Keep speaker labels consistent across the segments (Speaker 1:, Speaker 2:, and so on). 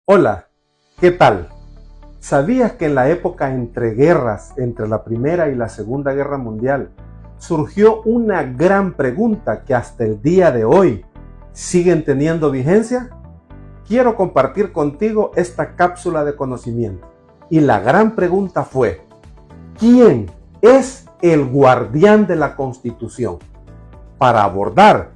Speaker 1: Hola, ¿qué tal? ¿Sabías que en la época entre guerras, entre la Primera y la Segunda Guerra Mundial, surgió una gran pregunta que hasta el día de hoy siguen teniendo vigencia? Quiero compartir contigo esta cápsula de conocimiento. Y la gran pregunta fue, ¿quién es el guardián de la Constitución? Para abordar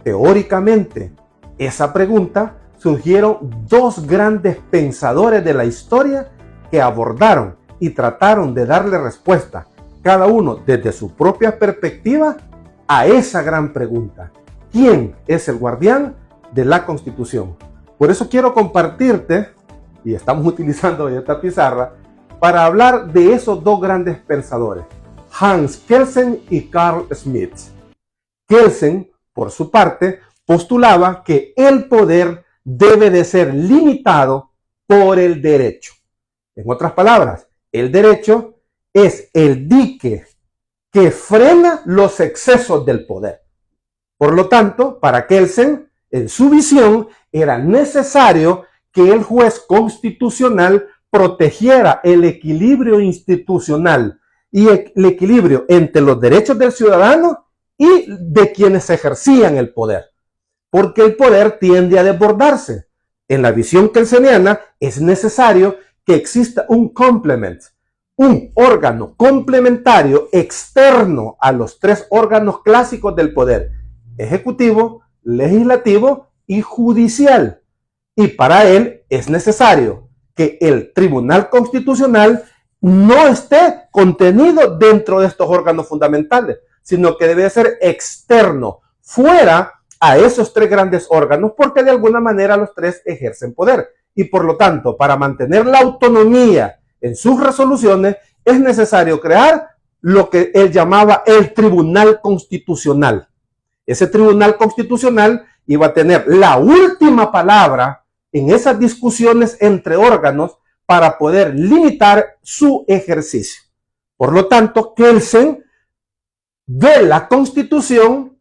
Speaker 1: teóricamente esa pregunta, surgieron dos grandes pensadores de la historia que abordaron y trataron de darle respuesta, cada uno desde su propia perspectiva, a esa gran pregunta. ¿Quién es el guardián de la Constitución? Por eso quiero compartirte, y estamos utilizando esta pizarra, para hablar de esos dos grandes pensadores, Hans Kelsen y Carl Schmitt. Kelsen, por su parte, postulaba que el poder debe de ser limitado por el derecho. En otras palabras, el derecho es el dique que frena los excesos del poder. Por lo tanto, para Kelsen, en su visión, era necesario que el juez constitucional protegiera el equilibrio institucional y el equilibrio entre los derechos del ciudadano y de quienes ejercían el poder. Porque el poder tiende a desbordarse. En la visión kelseniana es necesario que exista un complement, un órgano complementario externo a los tres órganos clásicos del poder: ejecutivo, legislativo y judicial. Y para él es necesario que el Tribunal Constitucional no esté contenido dentro de estos órganos fundamentales, sino que debe ser externo, fuera a esos tres grandes órganos, porque de alguna manera los tres ejercen poder. Y por lo tanto, para mantener la autonomía en sus resoluciones, es necesario crear lo que él llamaba el Tribunal Constitucional. Ese Tribunal Constitucional iba a tener la última palabra en esas discusiones entre órganos para poder limitar su ejercicio. Por lo tanto, Kelsen ve la Constitución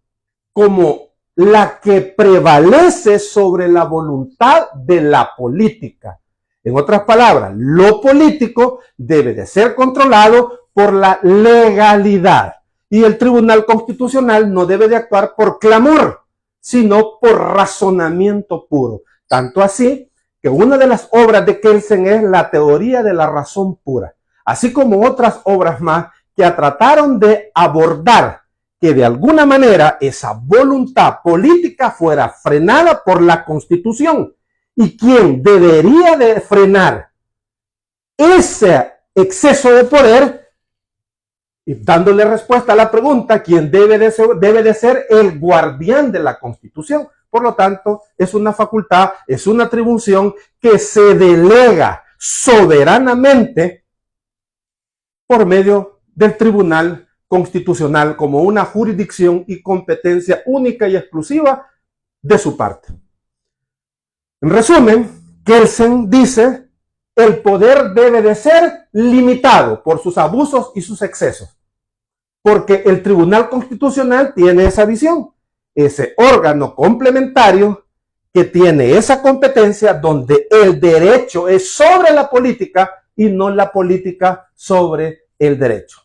Speaker 1: como la que prevalece sobre la voluntad de la política. En otras palabras, lo político debe de ser controlado por la legalidad. Y el Tribunal Constitucional no debe de actuar por clamor, sino por razonamiento puro. Tanto así que una de las obras de Kelsen es la teoría de la razón pura, así como otras obras más que trataron de abordar que de alguna manera esa voluntad política fuera frenada por la Constitución. Y quien debería de frenar ese exceso de poder, y dándole respuesta a la pregunta, ¿quién debe de ser el guardián de la Constitución? Por lo tanto, es una facultad, es una atribución que se delega soberanamente por medio del Tribunal Constitucional como una jurisdicción y competencia única y exclusiva de su parte. En resumen, Kelsen dice, el poder debe de ser limitado por sus abusos y sus excesos, porque el Tribunal Constitucional tiene esa visión, ese órgano complementario que tiene esa competencia donde el derecho es sobre la política y no la política sobre el derecho.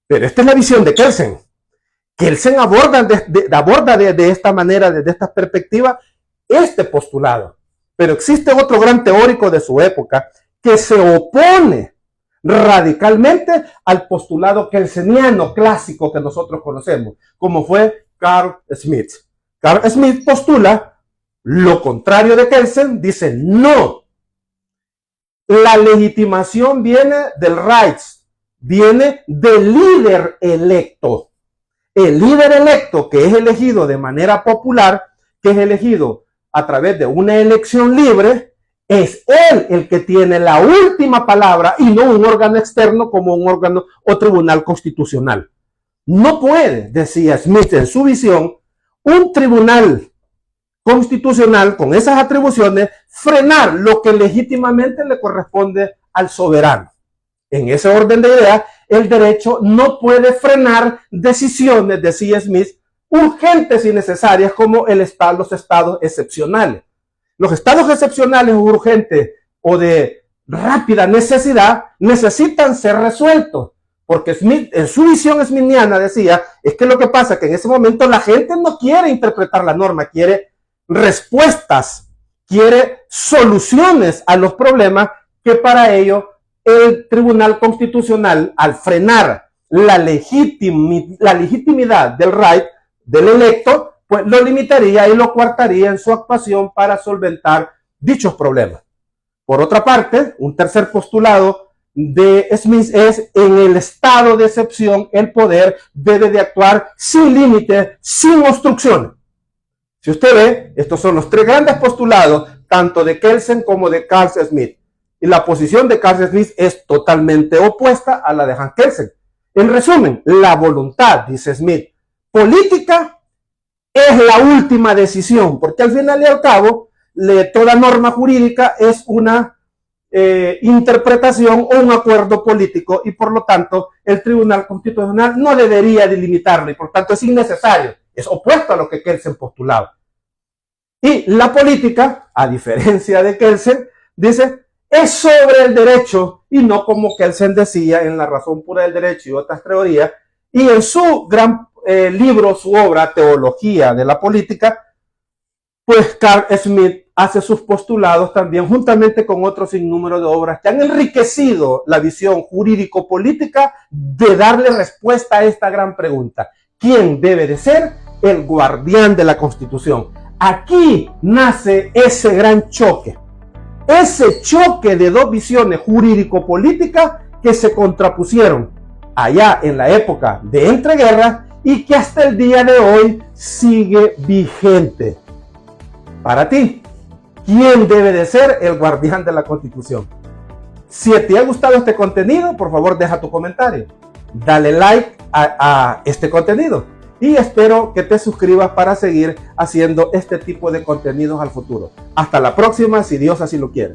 Speaker 1: Pero esta es la visión de Kelsen. Kelsen aborda de esta manera, desde esta perspectiva, este postulado. Pero existe otro gran teórico de su época que se opone radicalmente al postulado kelseniano clásico que nosotros conocemos, como fue Carl Schmitt. Carl Schmitt postula lo contrario de Kelsen, dice no. La legitimación viene del Reich, viene del líder electo. El líder electo, que es elegido de manera popular, que es elegido a través de una elección libre, es él el que tiene la última palabra y no un órgano externo como un órgano o tribunal constitucional. No puede, decía Schmitt en su visión, un tribunal constitucional con esas atribuciones frenar lo que legítimamente le corresponde al soberano. En ese orden de ideas, el derecho no puede frenar decisiones, decía Schmitt, urgentes y necesarias como los estados excepcionales. Los estados excepcionales o urgentes o de rápida necesidad necesitan ser resueltos. Porque Smith, en su visión smithiana, decía, es que lo que pasa es que en ese momento la gente no quiere interpretar la norma, quiere respuestas, quiere soluciones a los problemas, que para ello el Tribunal Constitucional, al frenar la legitimidad del right, del electo, pues lo limitaría y lo coartaría en su actuación para solventar dichos problemas. Por otra parte, un tercer postulado de Smith es: en el estado de excepción, el poder debe de actuar sin límites, sin obstrucciones. Si usted ve, estos son los tres grandes postulados, tanto de Kelsen como de Carl Smith. Y la posición de Carl Smith es totalmente opuesta a la de Hans Kelsen. En resumen, la voluntad, dice Smith, política es la última decisión, porque al final y al cabo, toda norma jurídica es una interpretación o un acuerdo político, y por lo tanto el Tribunal Constitucional no debería delimitarlo, y por tanto es innecesario, es opuesto a lo que Kelsen postulaba. Y la política, a diferencia de Kelsen, dice, es sobre el derecho, y no como Kelsen decía en La razón pura del derecho y otras teorías. Y en su gran libro, su obra Teología de la política, pues Carl Smith hace sus postulados también, juntamente con otro sinnúmero de obras que han enriquecido la visión jurídico-política de darle respuesta a esta gran pregunta: ¿quién debe de ser el guardián de la Constitución? Aquí nace ese gran choque, ese choque de dos visiones jurídico-políticas que se contrapusieron allá en la época de entreguerras y que hasta el día de hoy sigue vigente. Para ti, ¿quién debe de ser el guardián de la Constitución? Si te ha gustado este contenido, por favor deja tu comentario, dale like a este contenido y espero que te suscribas para seguir haciendo este tipo de contenidos al futuro. Hasta la próxima, si Dios así lo quiere.